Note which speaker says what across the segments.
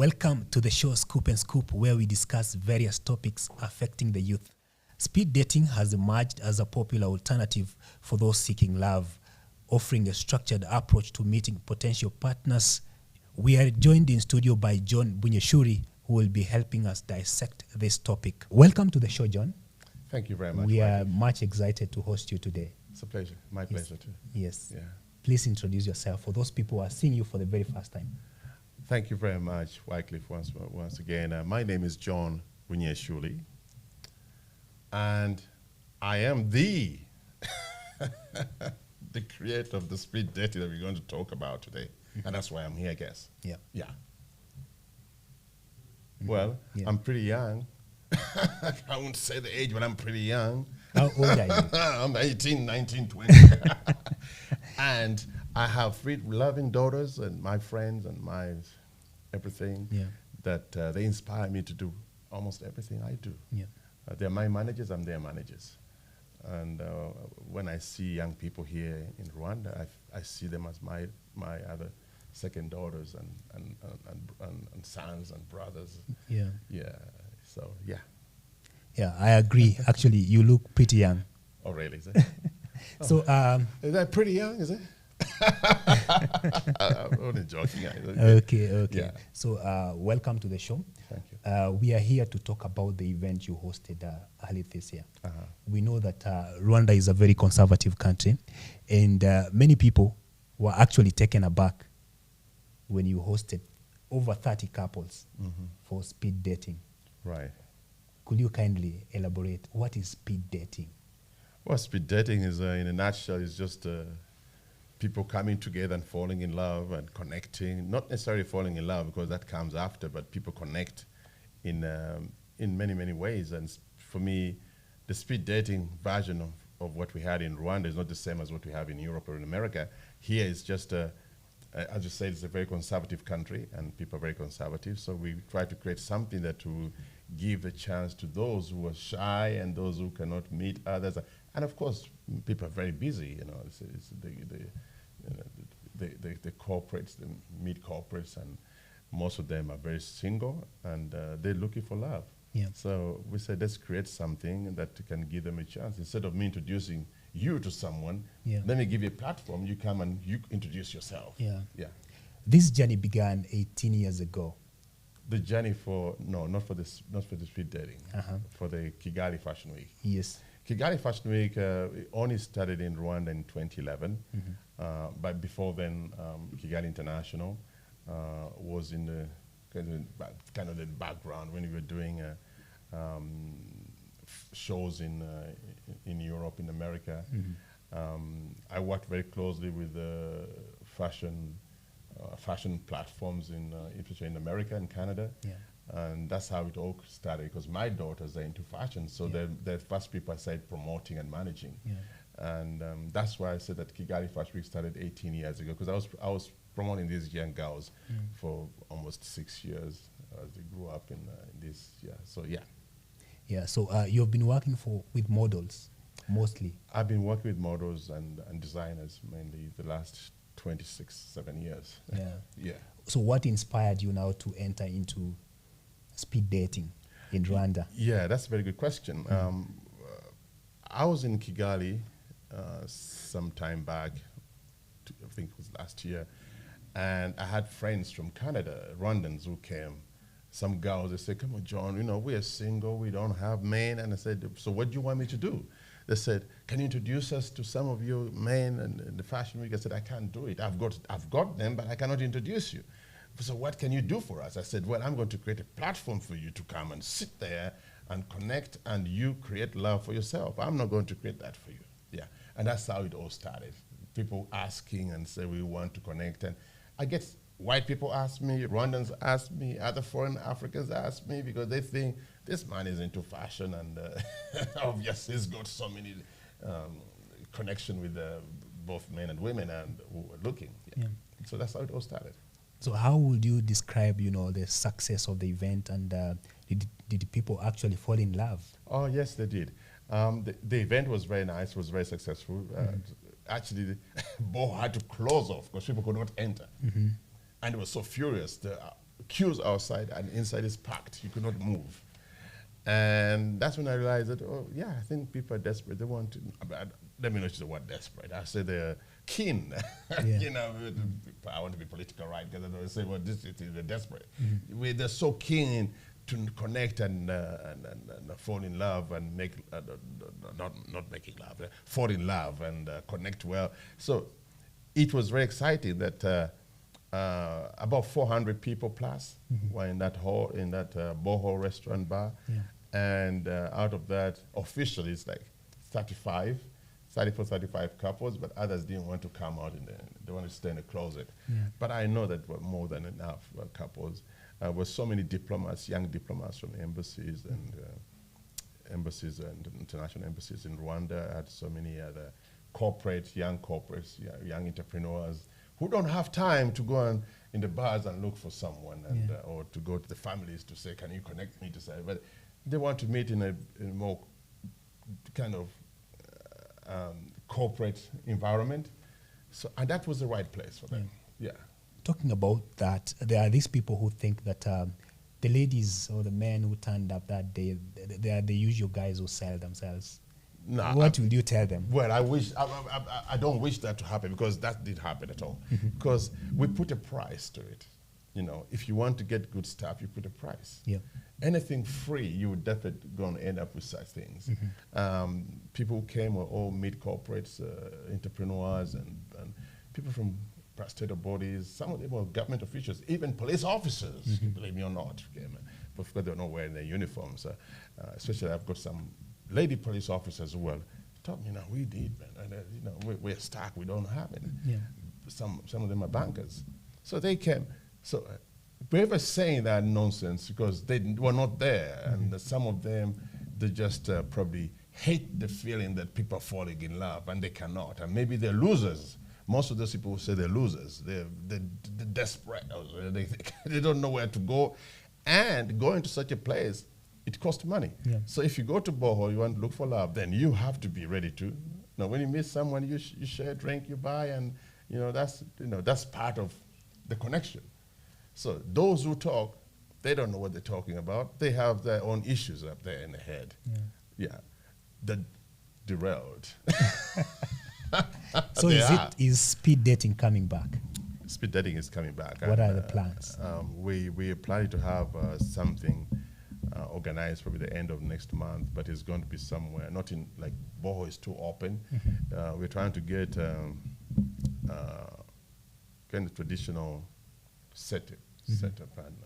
Speaker 1: Welcome to the show Scoop and Scoop, where we discuss various topics affecting the youth. Speed dating has emerged as a popular alternative for those seeking love, offering a structured approach to meeting potential partners. We are joined in studio by John Bunyeshuri, who will be helping us dissect this topic. Welcome to the show, John.
Speaker 2: Thank you very much.
Speaker 1: We are much excited to host you today.
Speaker 2: It's a pleasure. My pleasure too.
Speaker 1: Yes.
Speaker 2: Yeah.
Speaker 1: Please introduce yourself for those people who are seeing you for the very first time.
Speaker 2: Thank you very much, Wycliffe, once again. My name is John Bunyeshuri, and I am the creator of the speed dating that we're going to talk about today. And that's why I'm here, I guess.
Speaker 1: Yeah.
Speaker 2: Yeah. Well,
Speaker 1: Yeah.
Speaker 2: I'm pretty young. I won't say the age, but I'm pretty young.
Speaker 1: How old are you?
Speaker 2: I'm 18, 19, 20. And I have three loving daughters and my friends and my everything that they inspire me to do almost everything I do.
Speaker 1: Yeah.
Speaker 2: They're my managers, I'm their managers. And when I see young people here in Rwanda, I see them as my other second daughters and sons and brothers.
Speaker 1: Yeah.
Speaker 2: Yeah. So, yeah.
Speaker 1: Yeah, I agree. Actually, you look pretty young.
Speaker 2: Oh, really? Is it?
Speaker 1: So,
Speaker 2: Is that pretty young, is it? I'm only joking.
Speaker 1: okay.
Speaker 2: Yeah.
Speaker 1: So, welcome to the show.
Speaker 2: Thank you.
Speaker 1: We are here to talk about the event you hosted early this year.
Speaker 2: Uh-huh.
Speaker 1: We know that Rwanda is a very conservative country, and many people were actually taken aback when you hosted over 30 couples for speed dating.
Speaker 2: Right.
Speaker 1: Could you kindly elaborate what is speed dating?
Speaker 2: Well, speed dating is, in a nutshell, is just people coming together and falling in love and connecting. Not necessarily falling in love because that comes after, but people connect in many, many ways. And for me, the speed dating version of what we had in Rwanda is not the same as what we have in Europe or in America. Here it's just I just say it's a very conservative country and people are very conservative. So we try to create something that will give a chance to those who are shy and those who cannot meet others. And of course, people are very busy. You know, it's the corporates, the mid corporates, and most of them are very single and they're looking for love.
Speaker 1: Yeah.
Speaker 2: So we said, let's create something that can give them a chance. Instead of me introducing you to someone, let me give you a platform. You come and you introduce yourself.
Speaker 1: Yeah.
Speaker 2: Yeah.
Speaker 1: This journey began 18 years ago.
Speaker 2: The journey not for the speed dating, for the Kigali Fashion Week.
Speaker 1: Yes.
Speaker 2: Kigali Fashion Week only started in Rwanda in 2011, but before then, Kigali International was in the kind of the background when we were doing shows in Europe, in America. I worked very closely with fashion platforms especially in America and Canada.
Speaker 1: Yeah.
Speaker 2: And that's how it all started, because my daughters are into fashion, so they're the first people I started promoting and managing.
Speaker 1: Yeah.
Speaker 2: And that's why I said that Kigali Fashion Week started 18 years ago, because I was promoting these young girls for almost 6 years as they grew up in this. Yeah. So yeah.
Speaker 1: Yeah. So you've been working with models mostly.
Speaker 2: I've been working with models and designers mainly the last 7 years.
Speaker 1: Yeah.
Speaker 2: Yeah.
Speaker 1: So what inspired you now to enter into speed dating in Rwanda?
Speaker 2: Yeah, that's a very good question. I was in Kigali some time back, I think it was last year, and I had friends from Canada, Rwandans, who came. Some girls, they said, come on, John, we are single, we don't have men. And I said, so what do you want me to do? They said, can you introduce us to some of your men in the Fashion Week? I said, I can't do it. I've got them, but I cannot introduce you. So what can you do for us? I said, well, I'm going to create a platform for you to come and sit there and connect, and you create love for yourself. I'm not going to create that for you. Yeah. And that's how it all started. People asking and say, we want to connect. And I get white people ask me, Rwandans ask me, other foreign Africans ask me, because they think this man is into fashion, and obviously he's got so many connection with both men and women and who are looking. Yeah. So that's how it all started.
Speaker 1: So how would you describe, the success of the event, and did people actually fall in love?
Speaker 2: Oh, yes, they did. The event was very nice, was very successful. Actually, the ball had to close off because people could not enter. And it was so furious. queues outside, and inside is packed. You could not move. And that's when I realized that, oh, yeah, I think people are desperate. They want to, let me not use the word desperate. I say they're keen.
Speaker 1: Yeah.
Speaker 2: You know, I want to be political right, because I don't say, well, they're desperate. They're so keen to connect and fall in love and make, not making love, fall in love and connect well. So it was very exciting that about 400 people plus were in that hall, in that Boho restaurant bar.
Speaker 1: Yeah.
Speaker 2: And out of that, officially, it's like 34, 35 couples, but others didn't want to come out they wanted to stay in the closet.
Speaker 1: Yeah.
Speaker 2: But I know that were more than enough couples. With so many diplomats, young diplomats from embassies and international embassies in Rwanda. I had so many other young corporates, young entrepreneurs who don't have time to go in the bars and look for someone, and or to go to the families to say, can you connect me to say, but they want to meet in a more kind of corporate environment. So, and that was the right place for them. Yeah.
Speaker 1: Talking about that, there are these people who think that the ladies or the men who turned up that day, they are the usual guys who sell themselves.
Speaker 2: No,
Speaker 1: What will you tell them?
Speaker 2: Well, I don't wish that to happen, because that did happen at all. Because we put a price to it. You know, if you want to get good stuff, you put a price.
Speaker 1: Yeah.
Speaker 2: Anything free, you would definitely going to end up with such things. People who came were all mid-corporates, entrepreneurs, and people from parastatal bodies. Some of them were government officials, even police officers, believe me or not. Okay, because they're not wearing their uniforms. Especially, I've got some lady police officers who told me, we did, man. And, you know, we're stuck, we don't have it.
Speaker 1: Yeah.
Speaker 2: Some of them are bankers. So they came. So we're ever saying that nonsense because they were not there. And some of them, they just probably hate the feeling that people are falling in love, and they cannot. And maybe they're losers. Most of those people who say they're losers. They're desperate. They don't know where to go. And going to such a place, it costs money.
Speaker 1: Yeah.
Speaker 2: So if you go to Boho, you want to look for love, then you have to be ready to. Now, when you meet someone, you share a drink, you buy, and that's part of the connection. So those who talk, they don't know what they're talking about. They have their own issues up there in the head. Yeah, that derailed.
Speaker 1: So is speed dating coming back?
Speaker 2: Speed dating is coming back.
Speaker 1: What are the plans?
Speaker 2: We are planning to have something organized probably the end of next month, but it's going to be somewhere, not in, like, Boho is too open. We're trying to get kind of traditional setup and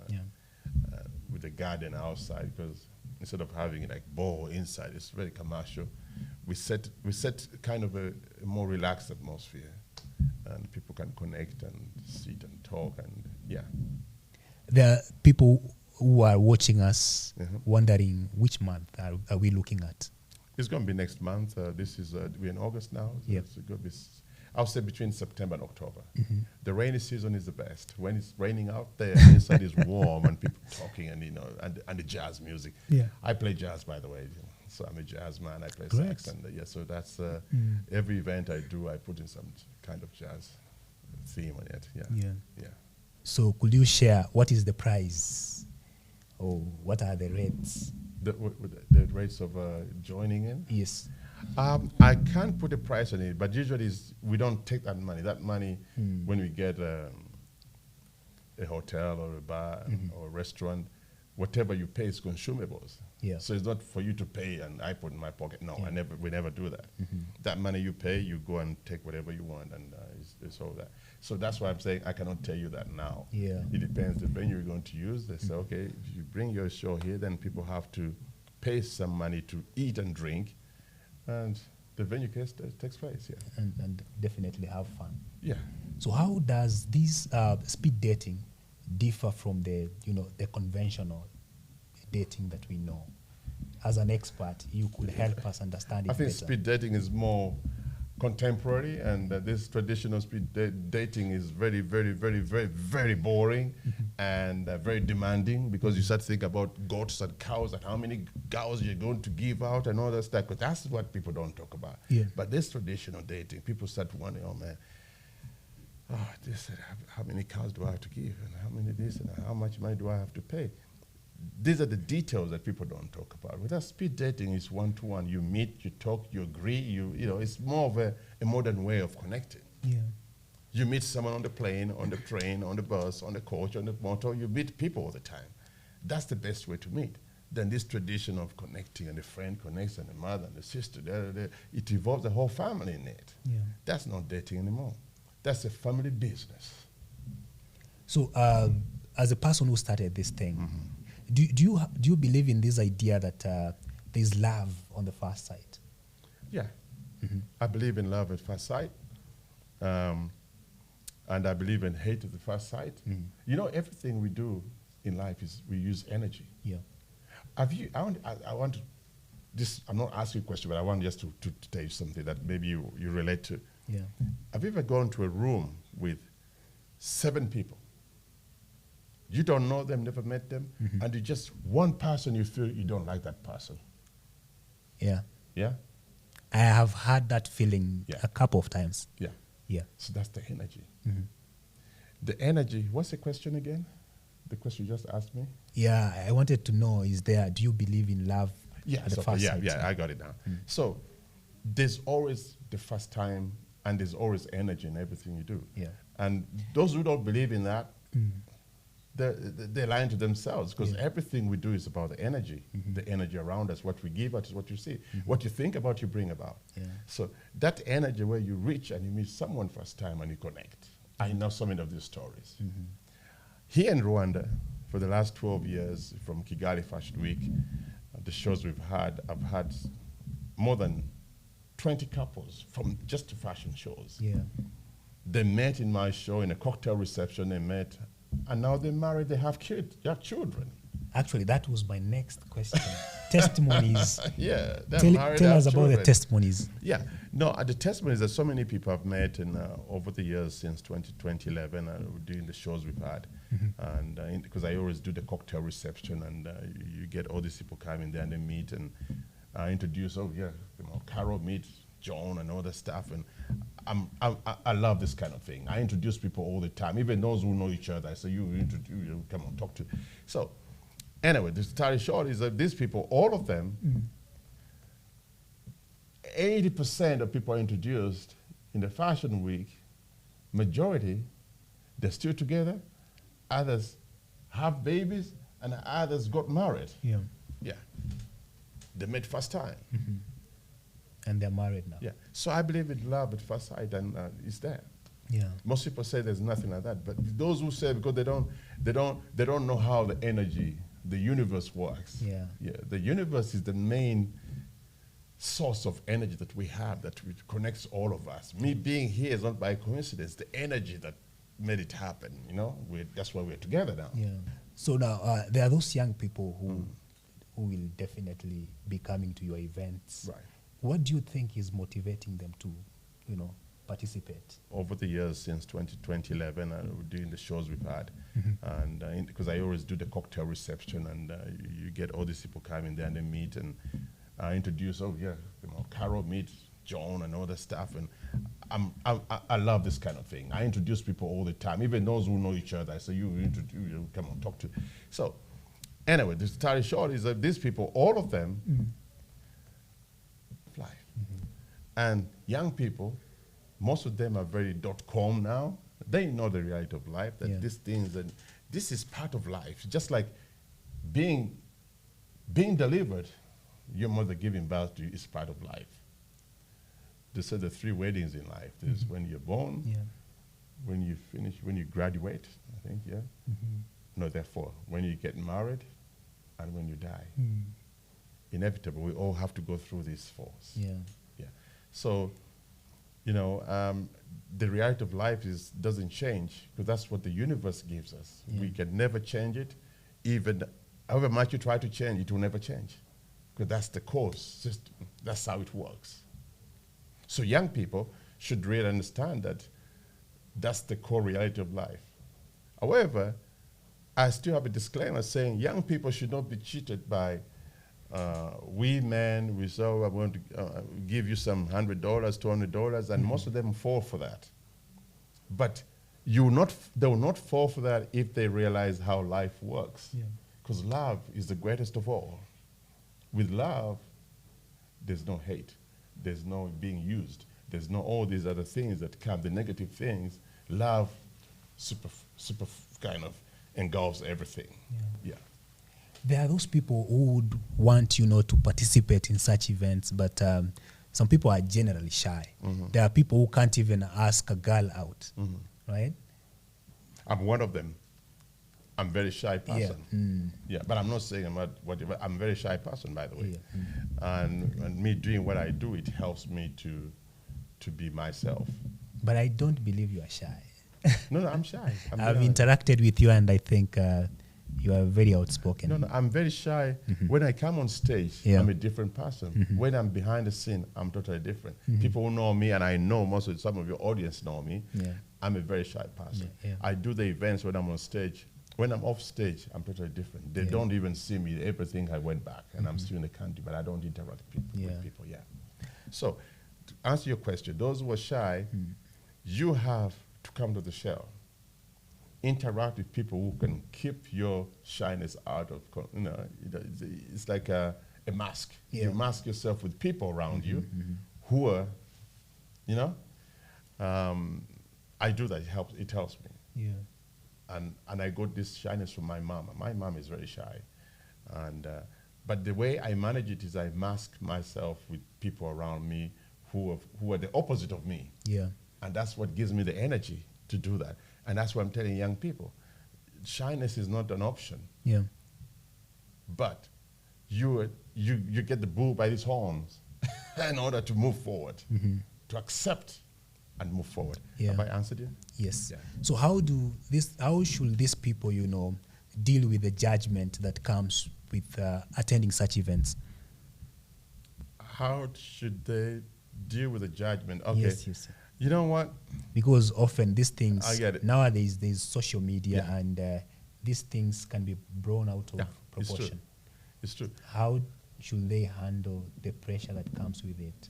Speaker 2: with a garden outside, because instead of having it like Boho inside, it's very commercial. We set kind of a more relaxed atmosphere, and people can connect and sit and talk, and
Speaker 1: There are people who are watching us wondering which month are we looking at?
Speaker 2: It's going to be next month. This is we're in August now. So it's going to be, I'll say, between September and October. The rainy season is the best. When it's raining out there, inside is warm, and people talking, and and the jazz music.
Speaker 1: Yeah.
Speaker 2: I play jazz, by the way. So I'm a jazz man. I play
Speaker 1: Great.
Speaker 2: sax, and so that's every event I do, I put in some kind of jazz theme on it. Yeah.
Speaker 1: So could you share what is the price, or what are the rates?
Speaker 2: The rates of joining in?
Speaker 1: Yes.
Speaker 2: I can't put a price on it, but usually we don't take that money. That money, when we get a hotel or a bar or a restaurant, whatever you pay is consumables.
Speaker 1: Yeah.
Speaker 2: So it's not for you to pay and I put in my pocket. No, we never do that. That money you pay, you go and take whatever you want, and it's all that. So that's why I'm saying I cannot tell you that now.
Speaker 1: Yeah.
Speaker 2: It depends the venue you're going to use. They say, okay, if you bring your show here, then people have to pay some money to eat and drink, and the venue case takes place. Yeah.
Speaker 1: And definitely have fun.
Speaker 2: Yeah.
Speaker 1: So how does this speed dating differ from the conventional dating that we know? As an expert, you could help us understand it
Speaker 2: I think
Speaker 1: better.
Speaker 2: speed dating is more contemporary, and this traditional speed dating is very, very, very, very, very boring and very demanding, because you start to think about goats and cows and how many cows you're going to give out and all that stuff, because that's what people don't talk about.
Speaker 1: Yeah.
Speaker 2: But this traditional dating, people start wondering, oh man, they said, how many cows do I have to give? And how many this? And how much money do I have to pay? These are the details that people don't talk about. With us, speed dating is one-to-one. You meet, you talk, you agree. You know, it's more of a modern way of connecting.
Speaker 1: Yeah.
Speaker 2: You meet someone on the plane, on the train, on the bus, on the coach, on the motor. You meet people all the time. That's the best way to meet. Then this tradition of connecting, and the friend connects, and the mother and the sister, it involves the whole family in it.
Speaker 1: Yeah.
Speaker 2: That's not dating anymore. That's a family business.
Speaker 1: So, as a person who started this thing, do you believe in this idea that there's love on the first sight?
Speaker 2: Yeah. I believe in love at first sight. And I believe in hate at the first sight. You know, everything we do in life is we use energy.
Speaker 1: Yeah.
Speaker 2: I want to, I'm not asking a question, but I want just to tell you something that maybe you relate to.
Speaker 1: Yeah.
Speaker 2: Have you ever gone to a room with 7 people? You don't know them, never met them, and you just one person you feel you don't like that person.
Speaker 1: Yeah.
Speaker 2: Yeah?
Speaker 1: I have had that feeling
Speaker 2: Yeah.
Speaker 1: a couple of times.
Speaker 2: Yeah.
Speaker 1: Yeah.
Speaker 2: So that's the energy. The energy, what's the question again? The question you just asked me?
Speaker 1: Yeah, I wanted to know, do you believe in love at the first sight?
Speaker 2: Yeah, I got it now. So there's always the first time, and there's always energy in everything you do.
Speaker 1: Yeah.
Speaker 2: And those who don't believe in that, they're lying to themselves, because everything we do is about the energy around us. What we give out is what you see. What you think about, you bring about.
Speaker 1: Yeah.
Speaker 2: So that energy where you reach and you meet someone first time and you connect. I know so many of these stories. Here in Rwanda, for the last 12 years, from Kigali Fashion Week, the shows we've had, I've had more than 20 couples from just fashion shows.
Speaker 1: Yeah.
Speaker 2: They met in my show in a cocktail reception, they met, and now they're married, they have kids, they have children.
Speaker 1: Actually, that was my next question. Testimonies.
Speaker 2: Yeah, they're
Speaker 1: Tell
Speaker 2: married, they
Speaker 1: us
Speaker 2: have
Speaker 1: about the
Speaker 2: children.
Speaker 1: testimonies.
Speaker 2: Yeah, no, the testimonies that so many people have met in, over the years since 2011, doing the shows we've had. And because I always do the cocktail reception, and you get all these people coming there and they meet and introduce, Carol meets John and all that stuff. And I love this kind of thing. I introduce people all the time, even those who know each other. I say, you come on, talk to. So anyway, the story short is that these people, all of them, 80% of people are introduced in the fashion week. Majority, they're still together. Others have babies, and others got married.
Speaker 1: Yeah.
Speaker 2: Yeah. They met first time.
Speaker 1: And they're married now.
Speaker 2: Yeah. So I believe in love at first sight, and it's there.
Speaker 1: Yeah.
Speaker 2: Most people say there's nothing like that, but those who say, because they don't know how the energy, the universe works.
Speaker 1: Yeah.
Speaker 2: Yeah. The universe is the main source of energy that we have, that connects all of us. Me being here is not by coincidence. The energy that made it happen, that's why we're together now.
Speaker 1: Yeah. So now there are those young people who will definitely be coming to your events.
Speaker 2: Right.
Speaker 1: What do you think is motivating them to, participate?
Speaker 2: Over the years since 2011, doing the shows we've had, and because I always do the cocktail reception, and you get all these people coming there and they meet and introduce, Carol meets John and all that stuff, and I love this kind of thing. I introduce people all the time, even those who know each other. I say, you come on, talk to. So anyway, the story short is that these people, all of them, life. And young people, most of them are very .com now. They know the reality of life, that these things, and this is part of life. Just like being delivered, your mother giving birth to you is part of life. They said the 3 weddings in life. There's when you're born, when you finish, when you graduate, I think, No, therefore, when you get married, and when you die. Inevitable, we all have to go through these 4s.
Speaker 1: Yeah.
Speaker 2: Yeah. So, the reality of life doesn't change, because that's what the universe gives us.
Speaker 1: Yeah.
Speaker 2: We can never change it. Even however much you try to change, it will never change, because that's the cause. That's how it works. So young people should really understand that that's the core reality of life. However, I still have a disclaimer saying young people should not be cheated by we men. We say, I'm going to give you some $100, $200, and most of them fall for that. But they will not fall for that if they realize how life works. Because love is the greatest of all. With love, there's no hate. There's no being used. There's no all these other things that come, the negative things. Love super kind of engulfs everything. Yeah.
Speaker 1: There are those people who would want, to participate in such events, but some people are generally shy. There are people who can't even ask a girl out, right?
Speaker 2: I'm one of them. I'm a very shy person. Yeah, but I'm not saying I'm not whatever. I'm a very shy person, by the way. And me doing what I do, it helps me to be myself.
Speaker 1: But I don't believe you are shy.
Speaker 2: No, I'm shy.
Speaker 1: I've interacted with you, and I think you are very outspoken.
Speaker 2: No, I'm very shy. When I come on stage, I'm a different person. When I'm behind the scene, I'm totally different. People who know me, and I know some of your audience know me, I'm a very shy person. I do the events when I'm on stage. When I'm off stage, I'm totally different. They don't even see me. Everything I went back, and I'm still in the country, but I don't interact with people. So, to answer your question, those who are shy, you have to come to the show. Interact with people who can keep your shyness out of, it's like a mask. You mask yourself with people around you who are, I do that. It helps me. And I got this shyness from my mom. My mom is very shy, but the way I manage it is I mask myself with people around me who are the opposite of me. And that's what gives me the energy to do that. And that's what I'm telling young people. Shyness is not an option. But you get the bull by his horns in order to move forward, to accept and move forward. Have I answered you?
Speaker 1: Yes. So how should these people, deal with the judgment that comes with attending such events?
Speaker 2: How should they deal with the judgment? Okay.
Speaker 1: Yes.
Speaker 2: You know what?
Speaker 1: Because often these things,
Speaker 2: I get it.
Speaker 1: Nowadays there's social media and these things can be blown out of proportion.
Speaker 2: It's true.
Speaker 1: How should they handle the pressure that comes with it?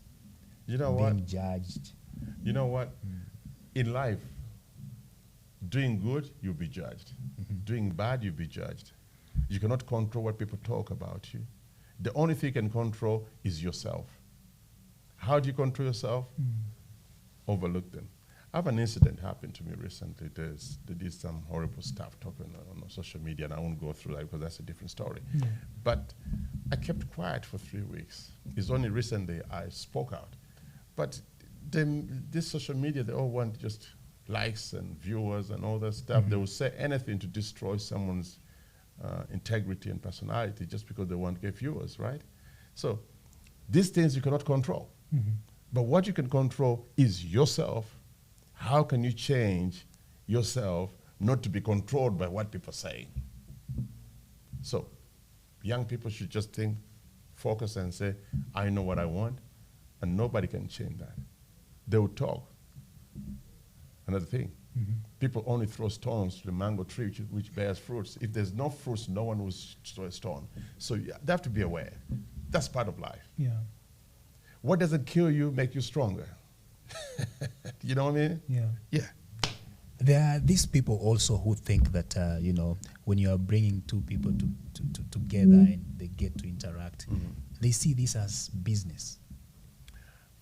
Speaker 2: You know
Speaker 1: Being judged.
Speaker 2: You know what? In life, doing good, you'll be judged. Doing bad, you'll be judged. You cannot control what people talk about you. The only thing you can control is yourself. How do you control yourself? Overlook them. I have an incident happened to me recently. They did some horrible stuff talking on social media, and I won't go through that because that's a different story. But I kept quiet for 3 weeks. It's only recently I spoke out. But this social media, they all want just likes and viewers and all that stuff. They will say anything to destroy someone's integrity and personality just because they want to get viewers, right? So these things you cannot control. But what you can control is yourself. How can you change yourself not to be controlled by what people say? So young people should just think, focus and say, I know what I want, and nobody can change that. They will talk. Another thing, people only throw stones to the mango tree which bears fruits. If there's no fruits, no one will throw a stone. So they have to be aware. That's part of life. What doesn't kill you make you stronger. You know what I mean? Yeah.
Speaker 1: There are these people also who think that, when you are bringing two people together and they get to interact, they see this as business.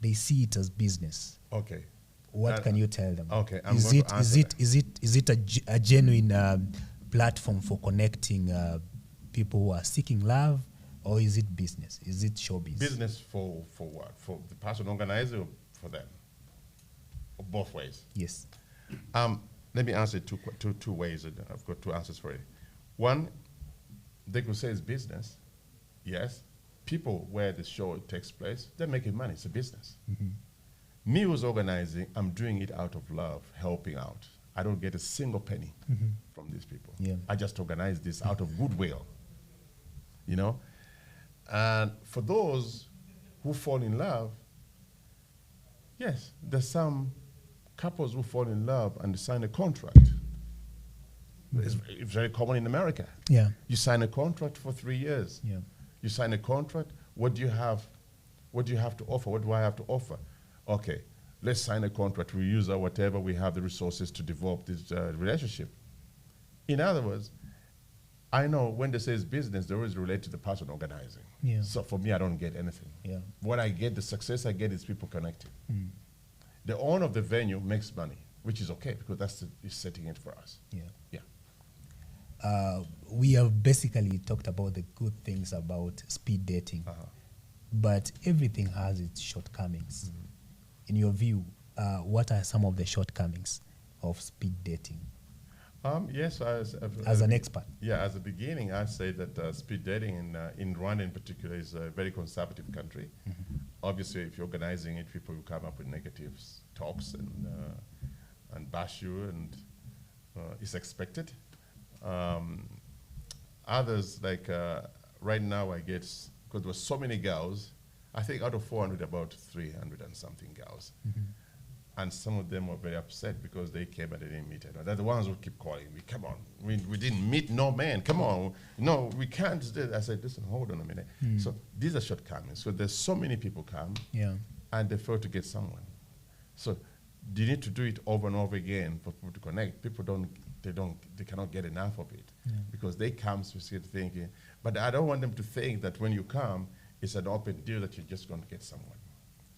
Speaker 1: They see it as business.
Speaker 2: Okay.
Speaker 1: What can you tell them?
Speaker 2: Okay.
Speaker 1: Is it a genuine platform for connecting people who are seeking love, or is it business? Is it showbiz?
Speaker 2: Business for what? For the person organizing or for them? Or both ways?
Speaker 1: Yes.
Speaker 2: Let me answer it two ways. I've got two answers for it. One, they could say it's business. Yes. People where the show takes place, they're making money. It's a business. Me who's organizing, I'm doing it out of love, helping out. I don't get a single penny from these people. I just organize this out of goodwill. And for those who fall in love, yes, there's some couples who fall in love and sign a contract. It's very common in America. You sign a contract for 3 years. You sign a contract. What do you have to offer? What do I have to offer? Okay, let's sign a contract, we use our whatever, we have the resources to develop this relationship. In other words, I know when they say it's business, they always relate to the person organizing.
Speaker 1: Yeah.
Speaker 2: So for me, I don't get anything.
Speaker 1: Yeah.
Speaker 2: What I get, the success I get is people connected. The owner of the venue makes money, which is okay because that's is setting it for us.
Speaker 1: Yeah.
Speaker 2: Yeah.
Speaker 1: We have basically talked about the good things about speed dating, but everything has its shortcomings. In your view, what are some of the shortcomings of speed dating?
Speaker 2: Yes,
Speaker 1: As an expert.
Speaker 2: Yeah, as a beginning, I say that speed dating in Rwanda in particular is a very conservative country. Obviously, if you're organizing it, people will come up with negative talks and bash you, and it's expected. Others, like right now, I get, because there were so many girls, I think out of 400, about 300 and something girls. And some of them were very upset because they came and they didn't meet anyone. They're the ones who keep calling me, come on, we didn't meet no man, come on. No, we can't do that. I said, listen, hold on a minute. So these are shortcomings. So there's so many people come and they fail to get someone. So you need to do it over and over again for people to connect. People they cannot get enough of it because they come specifically thinking, but I don't want them to think that when you come, it's an open deal that you're just going to get someone.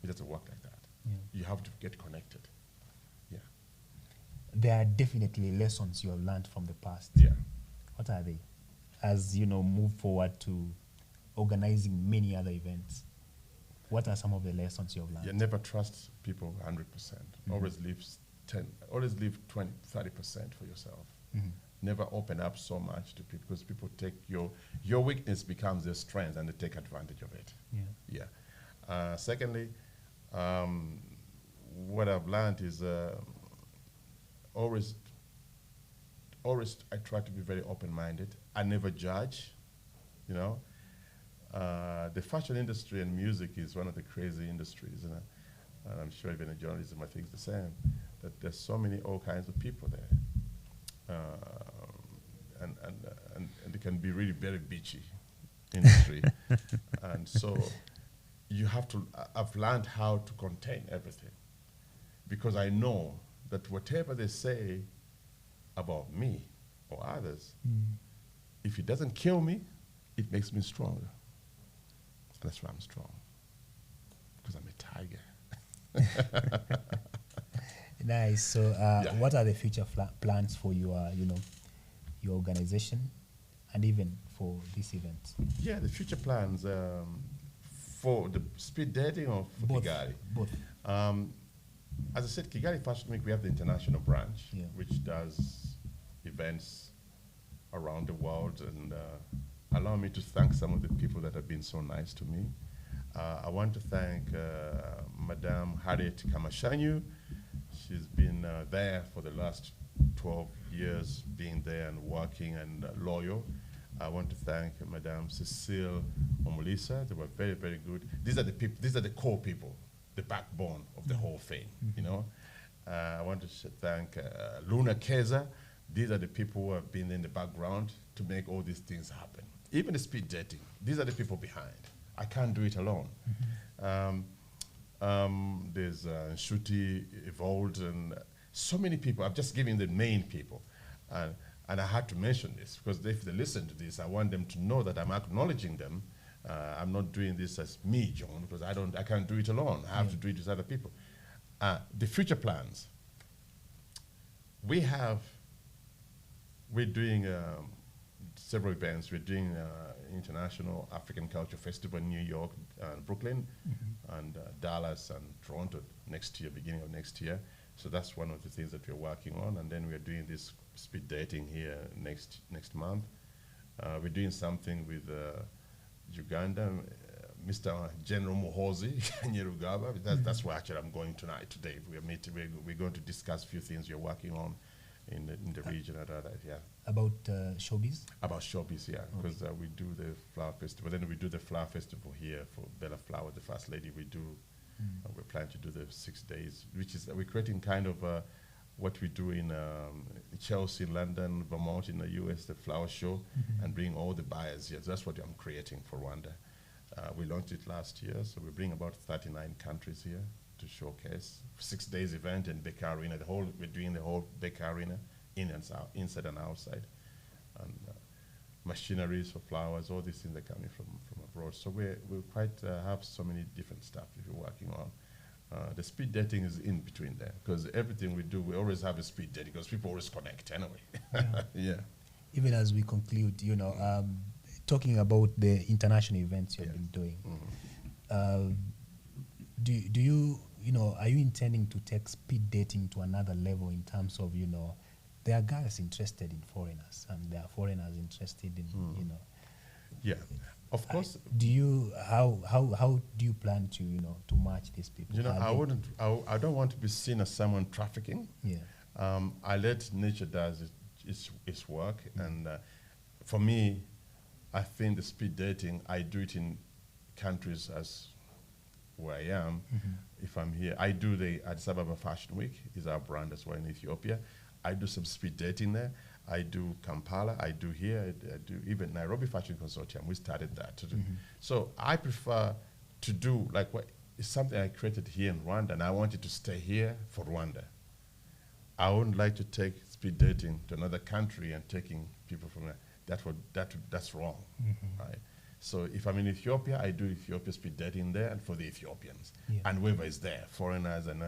Speaker 2: It doesn't work like that. You have to get connected. Yeah.
Speaker 1: There are definitely lessons you have learned from the past.
Speaker 2: Yeah.
Speaker 1: What are they? As you know, move forward to organizing many other events. What are some of the lessons you have learned?
Speaker 2: You never trust people 100%. Always leave 20, 30% for yourself. Never open up so much to people because people take your weakness becomes their strength and they take advantage of it. Yeah. Secondly, what I've learned is always I try to be very open-minded. I never judge, you know. The fashion industry and music is one of the crazy industries, and I'm sure even in journalism I think it's the same, that there's so many all kinds of people there. And it can be really very bitchy industry. And so you have to, I've learned how to contain everything because I know that whatever they say about me or others, if it doesn't kill me, it makes me stronger. And that's why I'm strong, because I'm a tiger.
Speaker 1: Nice. So what are the future plans for your, your organization and even for this event?
Speaker 2: Yeah, the future plans for the speed dating or for
Speaker 1: Both.
Speaker 2: Kigali?
Speaker 1: Both.
Speaker 2: As I said, Kigali Fashion Week, we have the international branch,
Speaker 1: Yeah.
Speaker 2: which does events around the world. And allow me to thank some of the people that have been so nice to me. I want to thank Madame Harriet Kamashanyu. She's been there for the last 12 years, being there and working and loyal. I want to thank Madame Cecile Omulisa. They were very, very good. These are the people. These are the core people, the backbone of the whole thing. You know. I want to thank Luna Keza. These are the people who have been in the background to make all these things happen. Even the speed dating. These are the people behind. I can't do it alone. There's Nshuti, Evolved, and so many people. I'm just giving the main people. And I had to mention this because if they listen to this, I want them to know that I'm acknowledging them. I'm not doing this as me, John, because I can't do it alone. I have to do it with other people. The future plans. We're doing several events. We're doing International African Culture Festival in New York and Brooklyn, and Dallas and Toronto next year, beginning of next year. So that's one of the things that we're working on. And then we're doing this speed dating here next month. We're doing something with Uganda, Mr. General Muhoozi Nyerugaba. That's where actually I'm going today. We're going to discuss a few things we're working on in the region.
Speaker 1: About showbiz?
Speaker 2: About showbiz, yeah, because we do the flower festival. Then we do the flower festival here for Bella Flower, the First Lady. We do. We're planning to do the 6 days, which is we're creating kind of what we do in Chelsea, London, Vermont, in the US, the flower show, and bring all the buyers here. So that's what I'm creating for Rwanda. We launched it last year, so we bring about 39 countries here to showcase. 6 days event in Beka Arena. We're doing the whole Beka Arena, inside and outside, and machineries for flowers. All these things are coming from abroad. So we quite have so many different stuff that we're working on. The speed dating is in between there, because everything we do, we always have a speed dating, because people always connect anyway. Yeah.
Speaker 1: Even as we conclude, talking about the international events you've been doing, do you, are you intending to take speed dating to another level in terms of, there are guys interested in foreigners and there are foreigners interested in,
Speaker 2: Yeah, of course.
Speaker 1: How do you plan to, to match these people?
Speaker 2: I don't want to be seen as someone trafficking.
Speaker 1: Yeah.
Speaker 2: I let nature does its work, and for me, I think the speed dating, I do it in countries as where I am. If I'm here, I do the Addis Ababa Fashion Week, is our brand as well in Ethiopia. I do some speed dating there. I do Kampala, I do here, I do even Nairobi Fashion Consortium. We started that to do. So I prefer to do it's something I created here in Rwanda, and I wanted to stay here for Rwanda. I wouldn't like to take speed dating to another country and taking people from there. That's wrong, right? So if I'm in Ethiopia, I do Ethiopia speed dating there and for the Ethiopians, and whoever is there, foreigners, and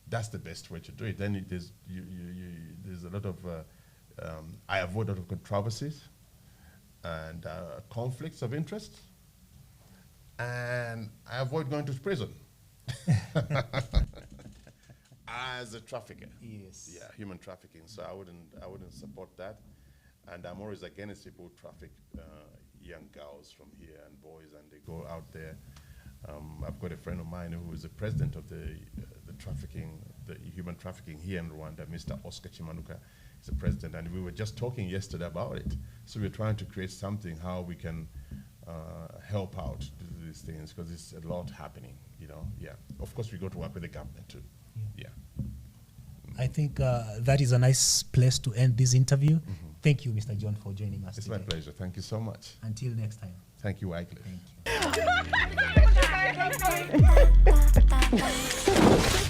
Speaker 2: that's the best way to do it. Then there's a lot of I avoid a lot of controversies and conflicts of interest, and I avoid going to prison as a trafficker.
Speaker 1: Yes.
Speaker 2: Yeah, human trafficking. So I wouldn't support that, and I'm always against people who traffic young girls from here and boys, and they go out there. I've got a friend of mine who is the president of the human trafficking here in Rwanda, Mr. Oscar Chimanuka. He's the president, and we were just talking yesterday about it. So we're trying to create something how we can help out to do these things, because it's a lot happening, Yeah. Of course, we go to work with the government too. Yeah.
Speaker 1: I think that is a nice place to end this interview. Thank you, Mr. John, for joining us
Speaker 2: It's
Speaker 1: today.
Speaker 2: my pleasure. Thank you so much.
Speaker 1: Until next time.
Speaker 2: Thank you, Wycliffe.
Speaker 1: Thank you.